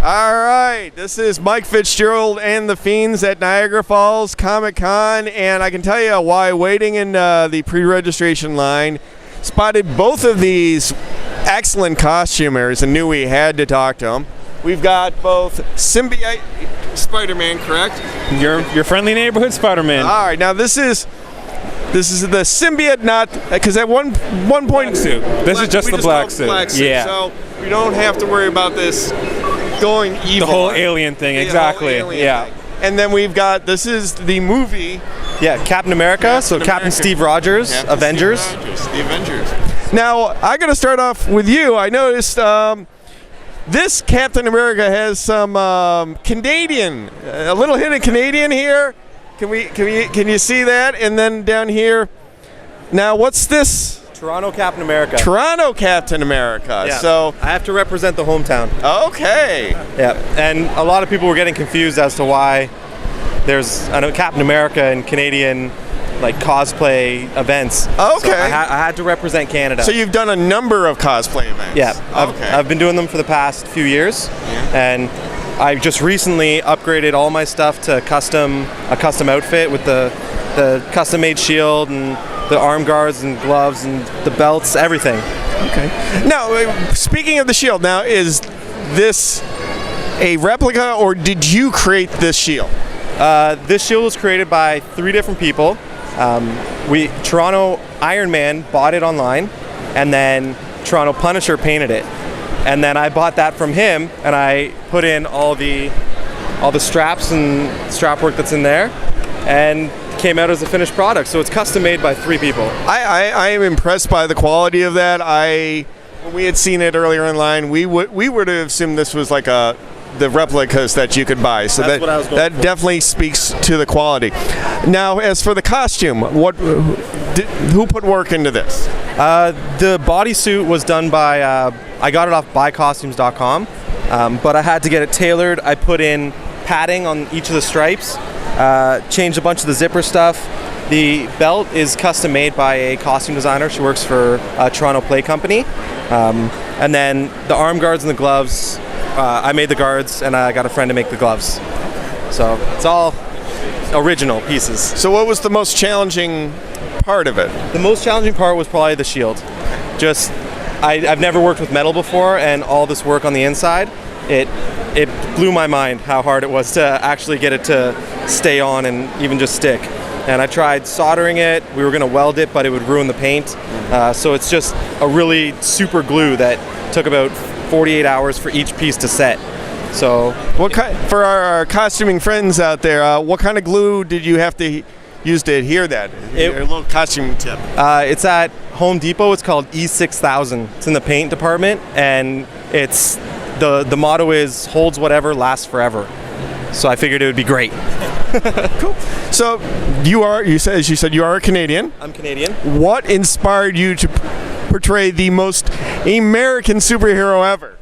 All right, this is Mike Fitzgerald and the Fiends at Niagara Falls Comic-Con, and I can tell you why waiting in the pre-registration line, spotted both of these excellent costumers and knew we had to talk to them. We've got both Symbiote Spider-Man, correct? Your friendly neighborhood Spider-Man. All right, now this is the symbiote, not because at one point black suit. This is just the black suit. Yeah. So we don't have to worry about this going evil. The whole alien thing, exactly. Alien thing. And then we've got, this is the movie. Yeah, Captain America. Captain Steve Rogers, Avengers. The Avengers. Now, I got to start off with you. I noticed this Captain America has some Canadian, a little hint of Canadian here. Can you see that? And then down here, now what's this? Toronto Captain America. Toronto Captain America. Yeah. So I have to represent the hometown. Okay. Yeah, and a lot of people were getting confused as to why there's Captain America and Canadian cosplay events. Okay. So I had to represent Canada. So you've done a number of cosplay events. Yeah. Okay. I've been doing them for the past few years, and I just recently upgraded all my stuff to a custom outfit with the custom-made shield and the arm guards and gloves and the belts, everything. Okay. Now, speaking of the shield, now is this a replica or did you create this shield? This shield was created by 3 different people. Toronto Iron Man bought it online, and then Toronto Punisher painted it. And then I bought that from him, and I put in all the straps and strap work that's in there, and came out as a finished product. So it's custom made by 3 people. I am impressed by the quality of that. When we had seen it earlier in line, we would have assumed this was like the replicas that you could buy. So that definitely speaks to the quality. Now, as for the costume, who put work into this? The bodysuit was done by, I got it off buycostumes.com, but I had to get it tailored. I put in padding on each of the stripes, changed a bunch of the zipper stuff. The belt is custom made by a costume designer. She works for a Toronto play company. And then the arm guards and the gloves, I made the guards, and I got a friend to make the gloves. So it's all original pieces. So what was the most challenging part of it? The most challenging part was probably the shield. Just, I've never worked with metal before, and all this work on the inside, it blew my mind how hard it was to actually get it to stay on and even just stick. And I tried soldering it. We were going to weld it, but it would ruin the paint. So it's just a really super glue that took about 48 hours for each piece to set. So, for our costuming friends out there, what kind of glue did you have to use to adhere that? A little costume tip. It's at Home Depot. It's called E6000. It's in the paint department, and it's the motto is holds whatever, lasts forever. So I figured it would be great. Cool. So you said you are a Canadian. I'm Canadian. What inspired you to portray the most American superhero ever?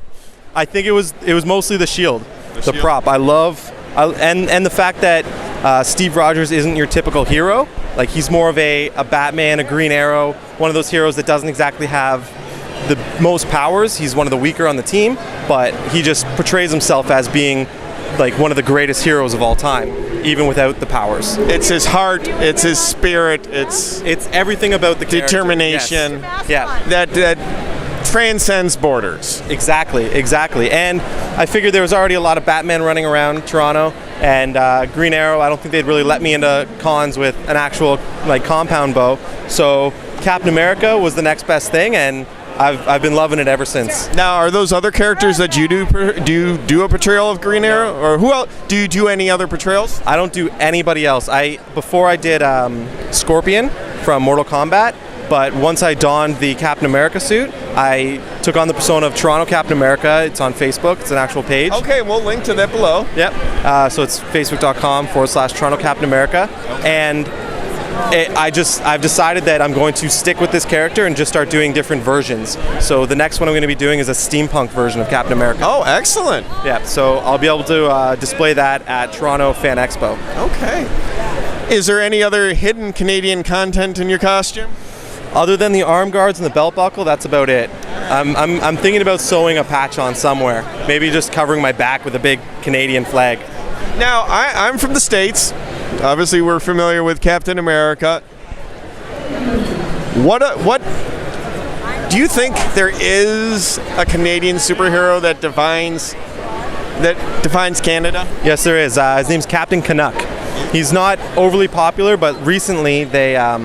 I think it was mostly the shield, the prop. And the fact that Steve Rogers isn't your typical hero. Like, he's more of a Batman, a Green Arrow, one of those heroes that doesn't exactly have the most powers. He's one of the weaker on the team, but he just portrays himself as being like one of the greatest heroes of all time, even without the powers. It's his heart, it's his spirit, it's everything about the determination. Yes. Yeah. That transcends borders. Exactly. And I figured there was already a lot of Batman running around Toronto, and Green Arrow, I don't think they'd really let me into cons with an actual compound bow. So Captain America was the next best thing, and I've been loving it ever since. Now, are those other characters that you do a portrayal of Green Arrow, or who else? Do you do any other portrayals? I don't do anybody else. Before I did Scorpion from Mortal Kombat, but once I donned the Captain America suit, I took on the persona of Toronto Captain America. It's on Facebook. It's an actual page. Okay, we'll link to that below. Yep. So it's facebook.com/Toronto Captain America, and I've decided that I'm going to stick with this character and just start doing different versions. So the next one I'm going to be doing is a steampunk version of Captain America. Oh, excellent. Yeah, so I'll be able to display that at Toronto Fan Expo. Okay. Is there any other hidden Canadian content in your costume? Other than the arm guards and the belt buckle, that's about it. I'm thinking about sewing a patch on somewhere. Maybe just covering my back with a big Canadian flag. Now, I'm from the States. Obviously, we're familiar with Captain America. What do you think there is a Canadian superhero that defines Canada? Yes, there is. His name's Captain Canuck. He's not overly popular, but recently they a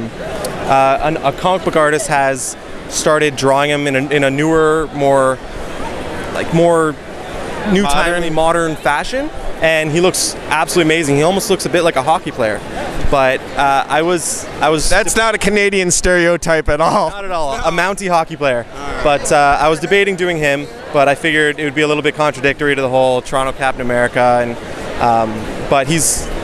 comic book artist has started drawing him in a newer, more new timely modern fashion, and he looks absolutely amazing. He almost looks a bit like a hockey player. But I was. That's not a Canadian stereotype at all. Not at all. A Mountie hockey player. But I was debating doing him, but I figured it would be a little bit contradictory to the whole Toronto Captain America. And but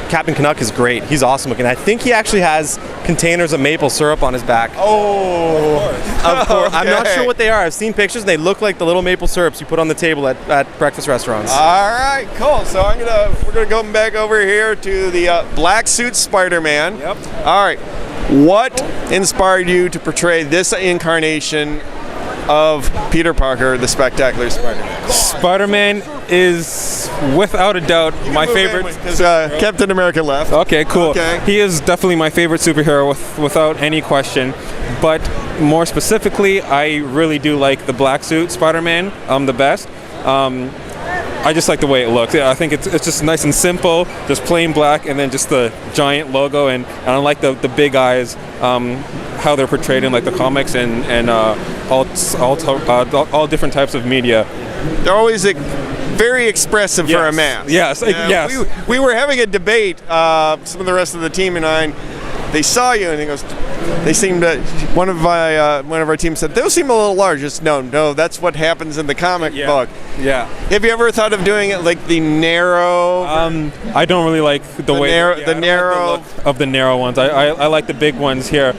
Captain Canuck is great. He's awesome looking. I think he actually has containers of maple syrup on his back. Oh, of course. Okay. I'm not sure what they are. I've seen pictures and they look like the little maple syrups you put on the table at breakfast restaurants. All right, cool. So we're gonna go back over here to the black suit Spider-Man. Yep. All right. What inspired you to portray this incarnation of Peter Parker, the Spectacular Spider-Man? Spider-Man is without a doubt my favorite. Because Captain America left. Okay, cool. Okay. He is definitely my favorite superhero without any question. But more specifically, I really do like the black suit Spider-Man the best. I just like the way it looks. Yeah, I think it's just nice and simple, just plain black, and then just the giant logo, and I like the big eyes, how they're portrayed in like the comics and all different types of media. They're always very expressive for a mask. Yes, yes. We were having a debate, some of the rest of the team and I. They saw you and they seemed to, one of our team said, those seem a little large. Just no, that's what happens in the comic book. Yeah. Have you ever thought of doing it like the narrow? I don't really like the way narrow the look of the narrow ones. I like the big ones here.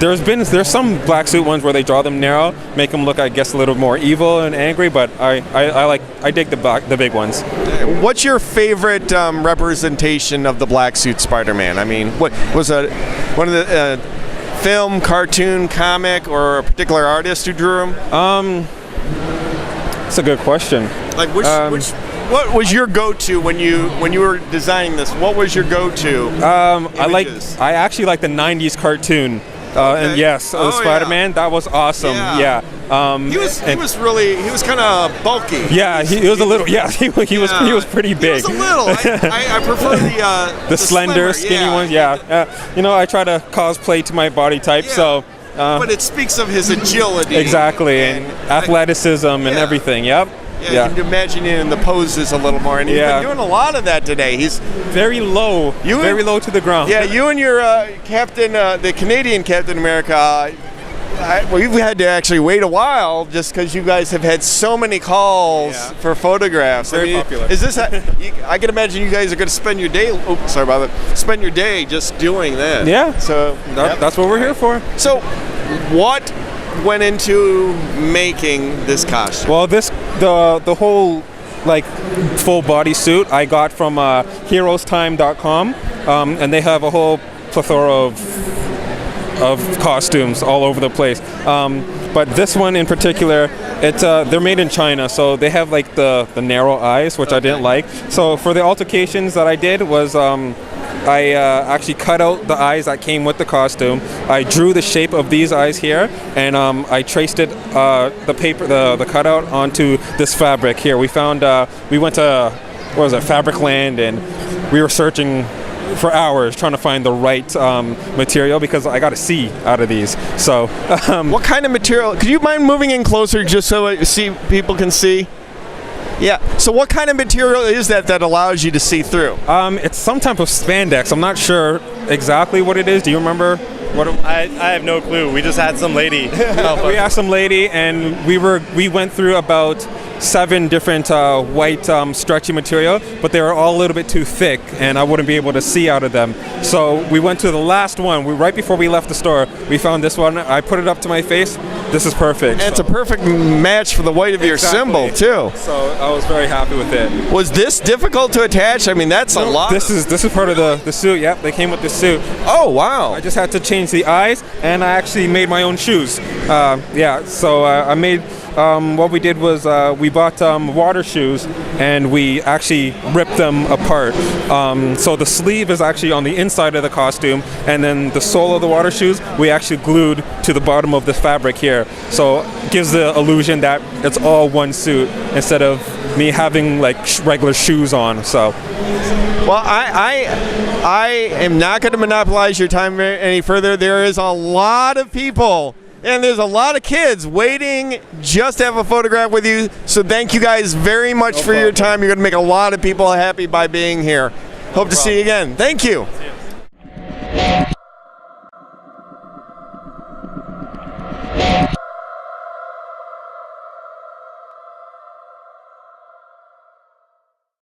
There's some black suit ones where they draw them narrow, make them look, I guess, a little more evil and angry. But I dig the big ones. What's your favorite representation of the black suit Spider-Man? I mean, what was one of the film, cartoon, comic, or a particular artist who drew him? That's a good question. Like what was your go-to when you were designing this? What was your go-to? I actually like the '90s cartoon. And yes, Spider-Man, that was awesome. Yeah. He was kind of bulky. Yeah, he was a little. Yeah, he was pretty big. He was a little. I prefer the slender, skinny ones. Yeah. I try to cosplay to my body type, so. But it speaks of his agility. Exactly, and athleticism and everything. Yep. Yeah, you can imagine it in the poses a little more, and he's been doing a lot of that today. He's very low, very low to the ground. Yeah, you and your captain, the Canadian Captain America, we've had to actually wait a while just because you guys have had so many calls for photographs. Very popular. Is this? I can imagine you guys are going to spend your day. Oh, sorry about that. Spend your day just doing that. Yeah. So that's what we're here for. So, what went into making this costume? Well, the whole like full body suit I got from heroestime.com, and they have a whole plethora of costumes all over the place. But this one in particular, they're made in China, so they have like the narrow eyes, which I didn't like. So for the altercations that I did was I actually cut out the eyes that came with the costume. I drew the shape of these eyes here, and I traced it, the cutout onto this fabric here. We found, we went to, Fabricland, and we were searching for hours trying to find the right material because I got to see out of these. So, what kind of material? Could you mind moving in closer just so people can see? Yeah. So what kind of material is that allows you to see through? It's some type of spandex. I'm not sure exactly what it is. Do you remember what I have no clue. We just had some lady help us. We asked some lady, and we went through about 7 different white stretchy material, but they were all a little bit too thick, and I wouldn't be able to see out of them. So we went to the last one. Right before we left the store, we found this one. I put it up to my face, this is perfect. And it's a perfect match for the white of your symbol too. So I was very happy with it. Was this difficult to attach? I mean, that's a lot. This is part of the suit. Yep, they came with the suit. Oh wow! I just had to change the eyes, and I actually made my own shoes. So I made. What we did was we bought water shoes, and we actually ripped them apart. So the sleeve is actually on the inside of the costume, and then the sole of the water shoes we actually glued to the bottom of the fabric here. So it gives the illusion that it's all one suit instead of me having like regular shoes on. So. Well, I am not going to monopolize your time any further. There is a lot of people. And there's a lot of kids waiting just to have a photograph with you. So thank you guys very much for your time. You're going to make a lot of people happy by being here. Hope to see you again. Thank you.